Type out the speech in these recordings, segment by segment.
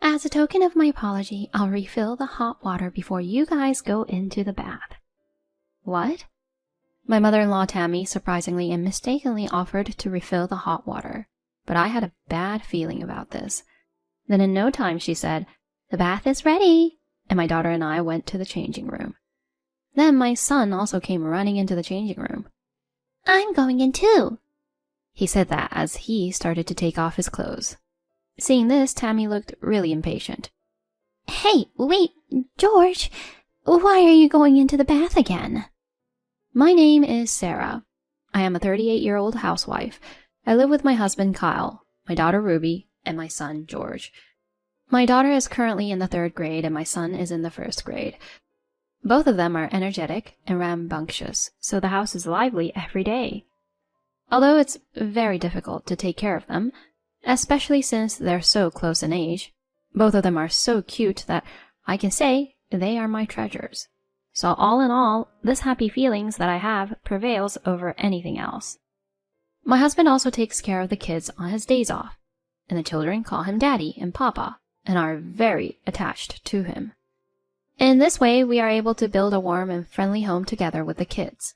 As a token of my apology, I'll refill the hot water before you guys go into the bath. What? My mother-in-law Tammy surprisingly and mistakenly offered to refill the hot water, but I had a bad feeling about this. Then in no time she said, "The bath is ready," and my daughter and I went to the changing room. Then my son also came running into the changing room. "I'm going in too." He said that as he started to take off his clothes. Seeing this, Tammy looked really impatient. "Hey, wait, George, why are you going into the bath again?" My name is Sarah. I am a 38-year-old housewife. I live with my husband Kyle, my daughter Ruby, and my son George. My daughter is currently in the 3rd grade and my son is in the 1st grade. Both of them are energetic and rambunctious, so the house is lively every day. Although it's very difficult to take care of them, especially since they're so close in age, both of them are so cute that I can say they are my treasures. So all in all, this happy feelings that I have prevails over anything else. My husband also takes care of the kids on his days off, and the children call him Daddy and Papa and are very attached to him. In this way, we are able to build a warm and friendly home together with the kids.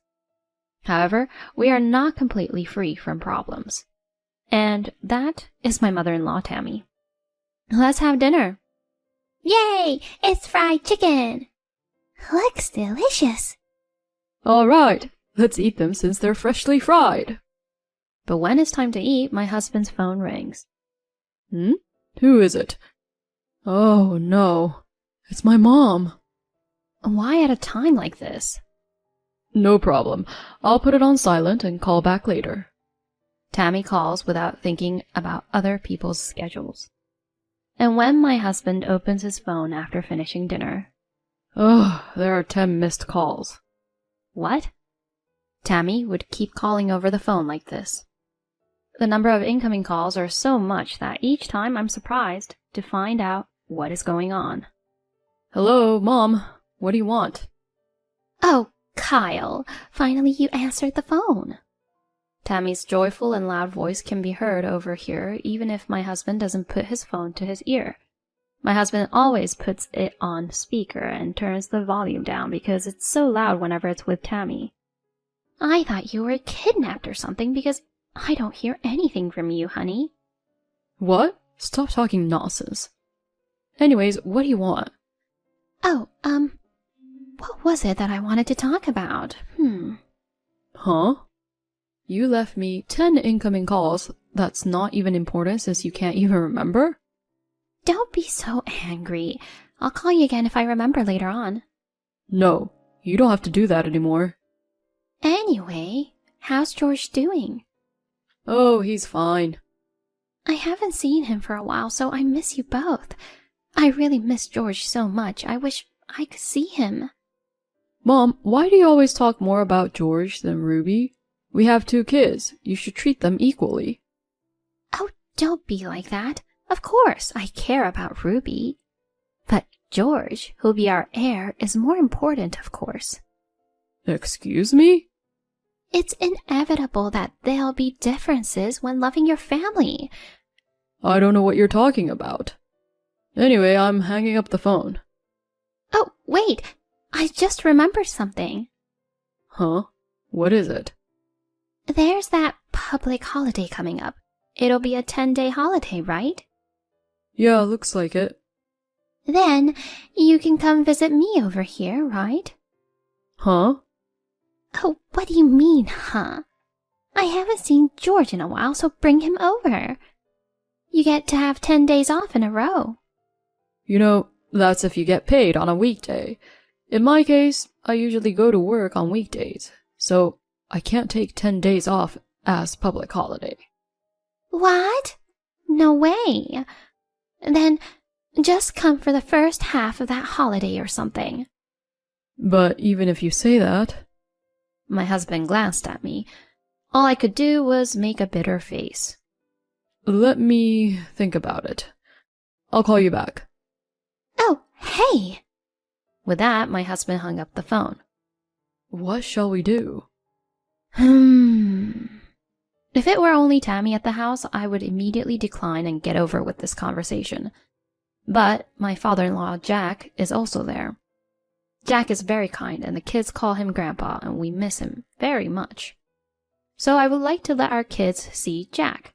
However, we are not completely free from problems. And that is my mother-in-law, Tammy. Let's have dinner. Yay! It's fried chicken! Looks delicious. All right, let's eat them since they're freshly fried. But when it's time to eat, my husband's phone rings. Who is it? Oh, no. It's my mom. Why at a time like this? No problem. I'll put it on silent and call back later. Tammy calls without thinking about other people's schedules. And when my husband opens his phone after finishing dinner... Oh, there are 10 missed calls. What? Tammy would keep calling over the phone like this. The number of incoming calls are so much that each time I'm surprised to find out what is going on. Hello, Mom. What do you want? Oh, Kyle, finally you answered the phone. Tammy's joyful and loud voice can be heard over here even if my husband doesn't put his phone to his ear. My husband always puts it on speaker and turns the volume down because it's so loud whenever it's with Tammy. I thought you were kidnapped or something because I don't hear anything from you, honey. What? Stop talking nonsense. Anyways, what do you want? Oh, what was it that I wanted to talk about? Huh? You left me 10 incoming calls. That's not even important since you can't even remember? Don't be so angry. I'll call you again if I remember later on. No, you don't have to do that anymore. Anyway, how's George doing? Oh, he's fine. I haven't seen him for a while, so I miss you both. I really miss George so much. I wish I could see him. Mom, why do you always talk more about George than Ruby? We have 2 kids. You should treat them equally. Oh, don't be like that. Of course, I care about Ruby. But George, who'll be our heir, is more important, of course. Excuse me? It's inevitable that there'll be differences when loving your family. I don't know what you're talking about. Anyway, I'm hanging up the phone. Oh, wait! I just remembered something. Huh? What is it? There's that public holiday coming up. It'll be a 10-day holiday, right? Yeah, looks like it. Then you can come visit me over here, right? Huh? Oh, what do you mean, huh? I haven't seen George in a while, so bring him over. You get to have 10 days off in a row. You know, that's if you get paid on a weekday. In my case, I usually go to work on weekdays, so I can't take 10 days off as public holiday. What? No way. Then just come for the first half of that holiday or something. But even if you say that... My husband glanced at me. All I could do was make a bitter face. Let me think about it. I'll call you back. Oh, hey! With that, my husband hung up the phone. What shall we do? If it were only Tammy at the house, I would immediately decline and get over with this conversation. But my father-in-law, Jack, is also there. Jack is very kind, and the kids call him Grandpa, and we miss him very much. So I would like to let our kids see Jack.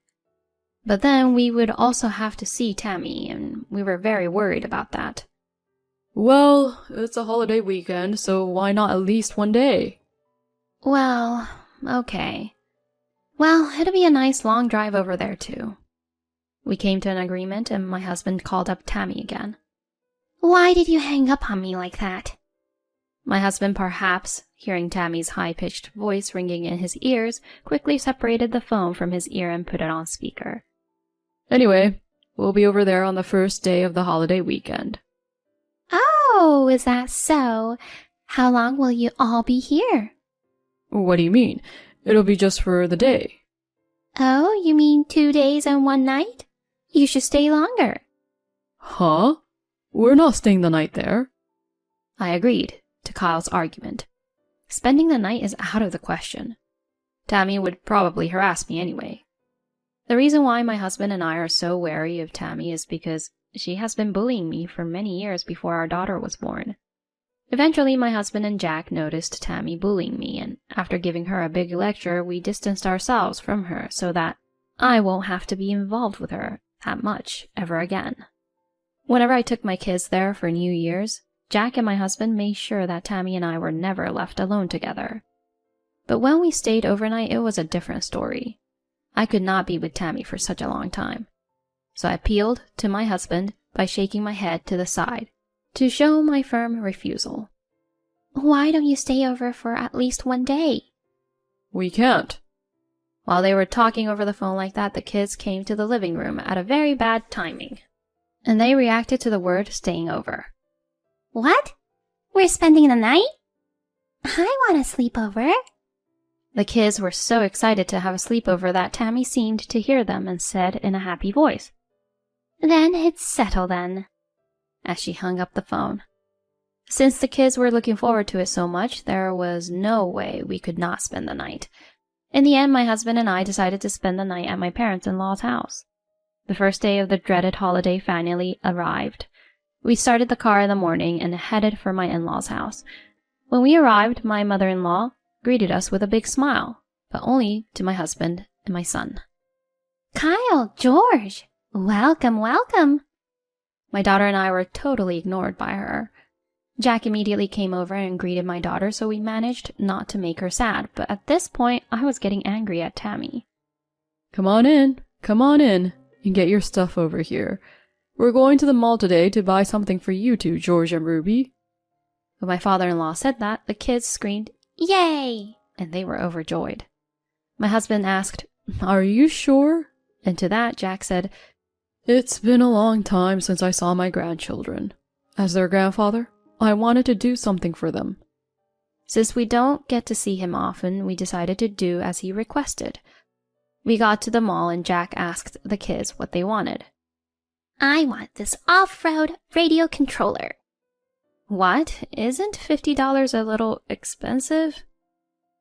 But then we would also have to see Tammy, and we were very worried about that. Well, it's a holiday weekend, so why not at least one day? Well, okay. Well, it'll be a nice long drive over there too. We came to an agreement, and my husband called up Tammy again. Why did you hang up on me like that? My husband, perhaps hearing Tammy's high-pitched voice ringing in his ears, quickly separated the phone from his ear and put it on speaker. Anyway, we'll be over there on the first day of the holiday weekend. Oh, is that so? How long will you all be here? What do you mean? It'll be just for the day. Oh, you mean 2 days and 1 night? You should stay longer. Huh? We're not staying the night there. I agreed to Kyle's argument. Spending the night is out of the question. Tammy would probably harass me anyway. The reason why my husband and I are so wary of Tammy is because she has been bullying me for many years before our daughter was born. Eventually, my husband and Jack noticed Tammy bullying me, and after giving her a big lecture, we distanced ourselves from her so that I won't have to be involved with her that much ever again. Whenever I took my kids there for New Year's, Jack and my husband made sure that Tammy and I were never left alone together. But when we stayed overnight, it was a different story. I could not be with Tammy for such a long time. So I appealed to my husband by shaking my head to the side to show my firm refusal. Why don't you stay over for at least 1 day? We can't. While they were talking over the phone like that, the kids came to the living room at a very bad timing, and they reacted to the word staying over. What? We're spending the night? I want a sleepover. The kids were so excited to have a sleepover that Tammy seemed to hear them and said in a happy voice, Then it's settled then, as she hung up the phone. Since the kids were looking forward to it so much, there was no way we could not spend the night. In the end, my husband and I decided to spend the night at my parents-in-law's house. The first day of the dreaded holiday finally arrived. We started the car in the morning and headed for my in-laws' house. When we arrived, my mother-in-law greeted us with a big smile, but only to my husband and my son. Kyle, George, welcome, welcome. My daughter and I were totally ignored by her. Jack immediately came over and greeted my daughter, so we managed not to make her sad, but at this point, I was getting angry at Tammy. Come on in, and get your stuff over here. We're going to the mall today to buy something for you two, George and Ruby. When my father-in-law said that, the kids screamed, Yay! And they were overjoyed. My husband asked, Are you sure? And to that, Jack said, It's been a long time since I saw my grandchildren. As their grandfather, I wanted to do something for them. Since we don't get to see him often, we decided to do as he requested. We got to the mall and Jack asked the kids what they wanted. I want this off-road radio controller. What? Isn't $50 a little expensive?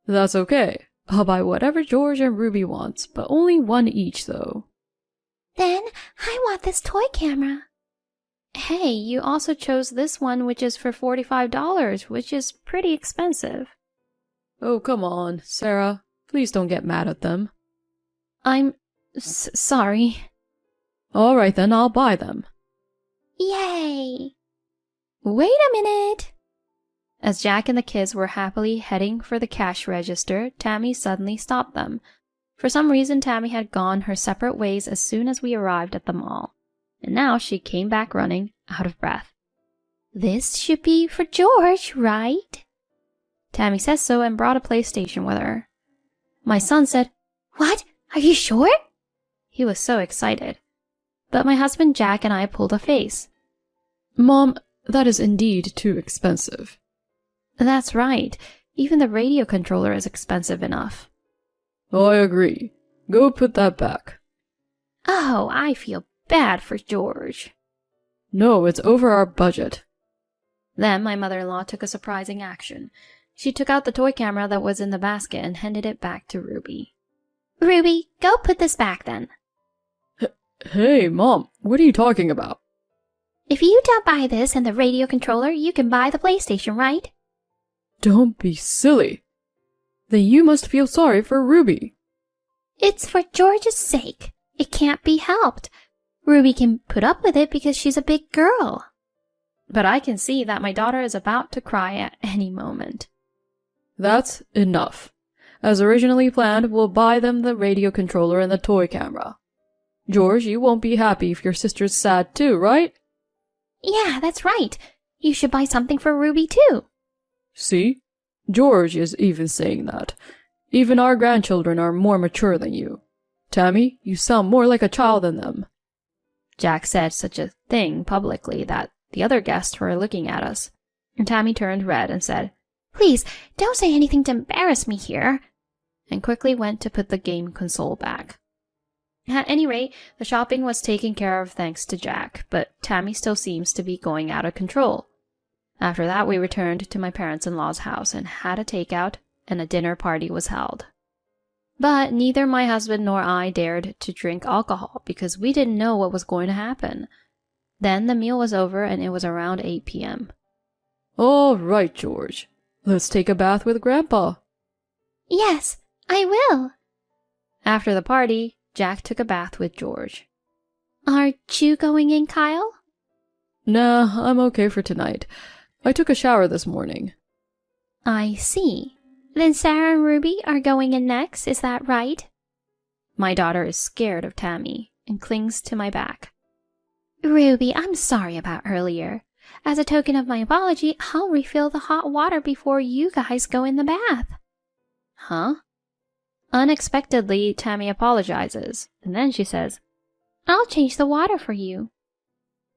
That's okay. I'll buy whatever George and Ruby wants, but only one each though. Then I want this toy camera. Hey, you also chose this one, which is for $45, which is pretty expensive. Oh, come on, Sarah. Please don't get mad at them. I'm sorry. All right then, I'll buy them. Yay! Wait a minute! As Jack and the kids were happily heading for the cash register, Tammy suddenly stopped them. For some reason, Tammy had gone her separate ways as soon as we arrived at the mall, and now she came back running, out of breath. This should be for George, right? Tammy said so and brought a PlayStation with her. My son said, What? Are you sure? He was so excited. But my husband Jack and I pulled a face. Mom, that is indeed too expensive. That's right. Even the radio controller is expensive enough. I agree. Go put that back. Oh, I feel bad for George. No, it's over our budget. Then my mother-in-law took a surprising action. She took out the toy camera that was in the basket and handed it back to Ruby. Ruby, go put this back then. Hey, Mom, what are you talking about? If you don't buy this and the radio controller, you can buy the PlayStation, right? Don't be silly. Then you must feel sorry for Ruby. It's for George's sake. It can't be helped. Ruby can put up with it because she's a big girl. But I can see that my daughter is about to cry at any moment. That's enough. As originally planned, we'll buy them the radio controller and the toy camera. George, you won't be happy if your sister's sad too, right? Yeah, that's right. You should buy something for Ruby too. See? George is even saying that. Even our grandchildren are more mature than you. Tammy, you sound more like a child than them. Jack said such a thing publicly that the other guests were looking at us, and Tammy turned red and said, Please, don't say anything to embarrass me here, and quickly went to put the game console back. At any rate, the shopping was taken care of thanks to Jack, but Tammy still seems to be going out of control. After that, we returned to my parents-in-law's house and had a takeout, and a dinner party was held. But neither my husband nor I dared to drink alcohol because we didn't know what was going to happen. Then the meal was over and it was around 8 p.m. All right, George. Let's take a bath with Grandpa. Yes, I will. After the party, Jack took a bath with George. Aren't you going in, Kyle? Nah, I'm okay for tonight. I took a shower this morning. I see. Then Sarah and Ruby are going in next, is that right? My daughter is scared of Tammy and clings to my back. Ruby, I'm sorry about earlier. As a token of my apology, I'll refill the hot water before you guys go in the bath. Huh? Unexpectedly, Tammy apologizes, and then she says, I'll change the water for you.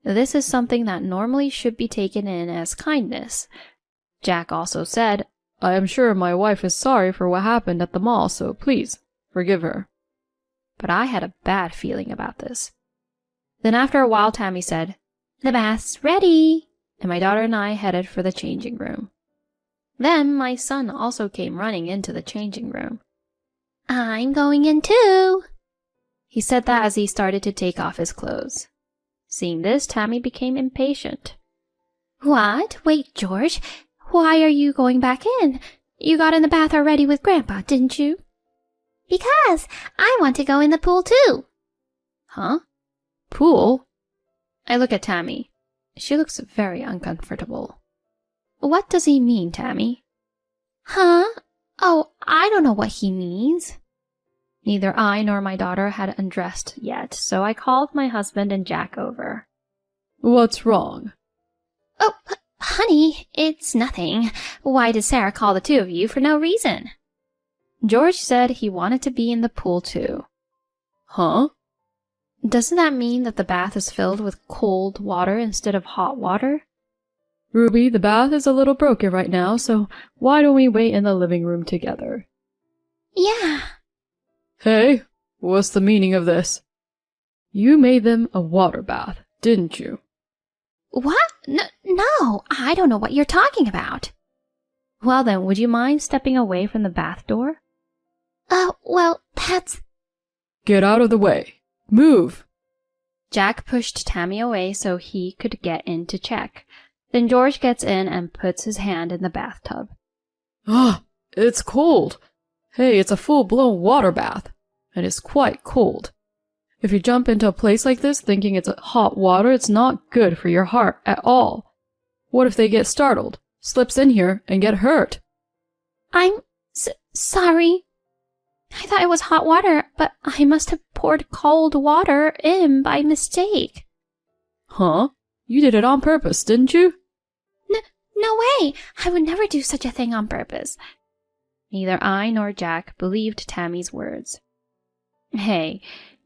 This is something that normally should be taken in as kindness. Jack also said, I am sure my wife is sorry for what happened at the mall, so please, forgive her. But I had a bad feeling about this. Then after a while, Tammy said, The bath's ready, and my daughter and I headed for the changing room. Then my son also came running into the changing room. I'm going in too. He said that as he started to take off his clothes. Seeing this, Tammy became impatient. What? Wait, George. Why are you going back in? You got in the bath already with Grandpa, didn't you? Because I want to go in the pool too. Huh? Pool? I look at Tammy. She looks very uncomfortable. What does he mean, Tammy? Huh? Oh, I don't know what he means. Neither I nor my daughter had undressed yet, so I called my husband and Jack over. What's wrong? Oh, honey, it's nothing. Why did Sarah call the two of you for no reason? George said he wanted to be in the pool too. Huh? Doesn't that mean that the bath is filled with cold water instead of hot water? Ruby, the bath is a little broken right now, so why don't we wait in the living room together? Yeah. Hey, what's the meaning of this? You made them a water bath, didn't you? What? No, I don't know what you're talking about. Well then, would you mind stepping away from the bath door? Well, that's... Get out of the way. Move! Jack pushed Tammy away so he could get in to check. Then George gets in and puts his hand in the bathtub. Ah, it's cold. Hey, it's a full-blown water bath, and it's quite cold. If you jump into a place like this thinking it's hot water, it's not good for your heart at all. What if they get startled, slips in here, and get hurt? I'm sorry. I thought it was hot water, but I must have poured cold water in by mistake. Huh? You did it on purpose, didn't you? No way! I would never do such a thing on purpose. Neither I nor Jack believed Tammy's words. Hey,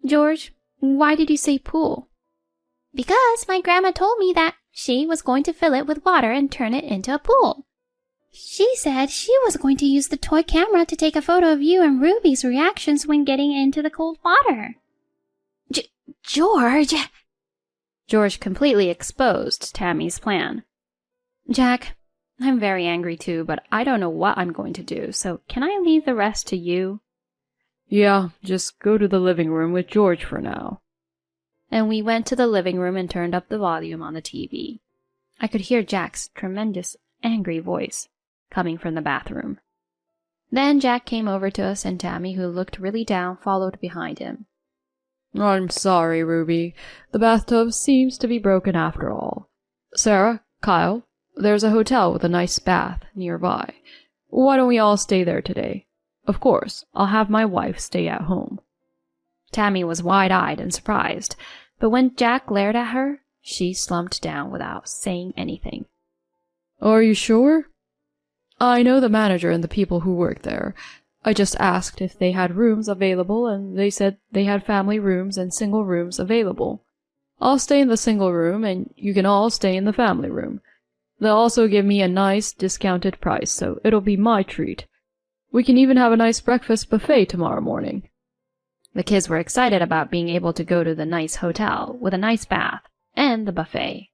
George, why did you say pool? Because my grandma told me that she was going to fill it with water and turn it into a pool. She said she was going to use the toy camera to take a photo of you and Ruby's reactions when getting into the cold water. George! George completely exposed Tammy's plan. Jack, I'm very angry too, but I don't know what I'm going to do, so can I leave the rest to you? Yeah, just go to the living room with George for now. and we went to the living room and turned up the volume on the TV. I could hear Jack's tremendous, angry voice coming from the bathroom. Then Jack came over to us, and Tammy, who looked really down, followed behind him. I'm sorry, Ruby. The bathtub seems to be broken after all. Sarah, Kyle, there's a hotel with a nice bath nearby. Why don't we all stay there today? Of course, I'll have my wife stay at home. Tammy was wide-eyed and surprised, but when Jack glared at her, she slumped down without saying anything. Are you sure? I know the manager and the people who work there. I just asked if they had rooms available, and they said they had family rooms and single rooms available. I'll stay in the single room, and you can all stay in the family room. They'll also give me a nice discounted price, so it'll be my treat. We can even have a nice breakfast buffet tomorrow morning. The kids were excited about being able to go to the nice hotel with a nice bath and the buffet.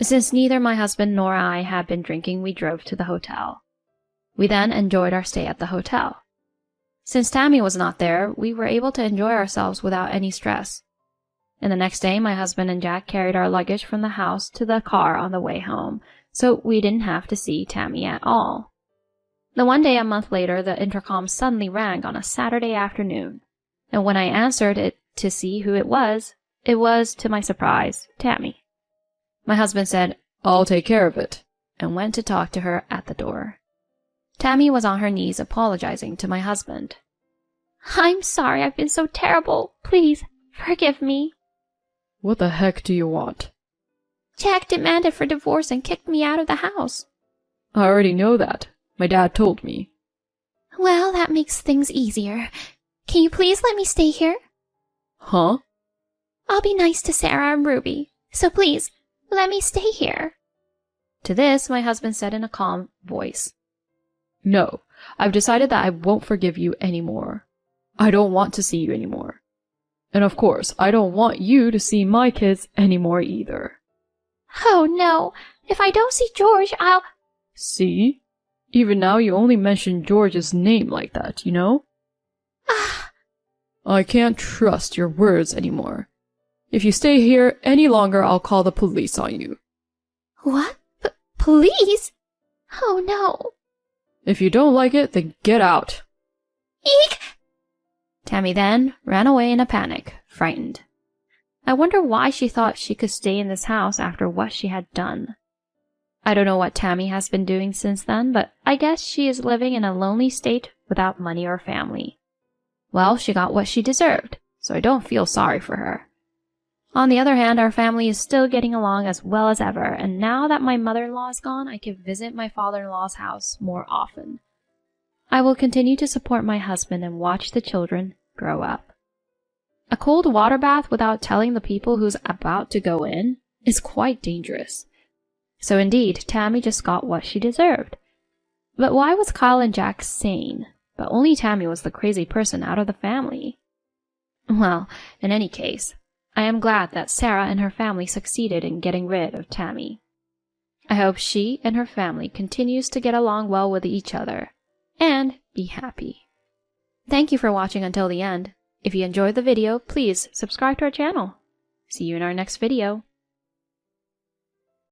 Since neither my husband nor I had been drinking, we drove to the hotel. We then enjoyed our stay at the hotel. Since Tammy was not there, we were able to enjoy ourselves without any stress. And the next day, my husband and Jack carried our luggage from the house to the car on the way home, so we didn't have to see Tammy at all. Then one day a month later, the intercom suddenly rang on a Saturday afternoon, and when I answered it to see who it was, to my surprise, Tammy. My husband said, I'll take care of it, and went to talk to her at the door. Tammy was on her knees apologizing to my husband. I'm sorry I've been so terrible. Please, forgive me. What the heck do you want? Jack demanded for divorce and kicked me out of the house. I already know that. My dad told me. Well, that makes things easier. Can you please let me stay here? Huh? I'll be nice to Sarah and Ruby, so please, let me stay here. To this, my husband said in a calm voice, No, I've decided that I won't forgive you anymore. I don't want to see you anymore. And of course, I don't want you to see my kids anymore either. Oh no, if I don't see George, I'll... See? Even now you only mention George's name like that, you know? I can't trust your words anymore. If you stay here any longer, I'll call the police on you. What? Police? Oh no. If you don't like it, then get out. Eek! Tammy then ran away in a panic, frightened. I wonder why she thought she could stay in this house after what she had done. I don't know what Tammy has been doing since then, but I guess she is living in a lonely state without money or family. Well, she got what she deserved, so I don't feel sorry for her. On the other hand, our family is still getting along as well as ever, and now that my mother-in-law is gone, I can visit my father-in-law's house more often. I will continue to support my husband and watch the children grow up. A cold water bath without telling the people who's about to go in is quite dangerous. So indeed, Tammy just got what she deserved. But why was Kyle and Jack sane, but only Tammy was the crazy person out of the family? Well, in any case, I am glad that Sarah and her family succeeded in getting rid of Tammy. I hope she and her family continues to get along well with each other and be happy. Thank you for watching until the end. If you enjoyed the video, please subscribe to our channel. See you in our next video.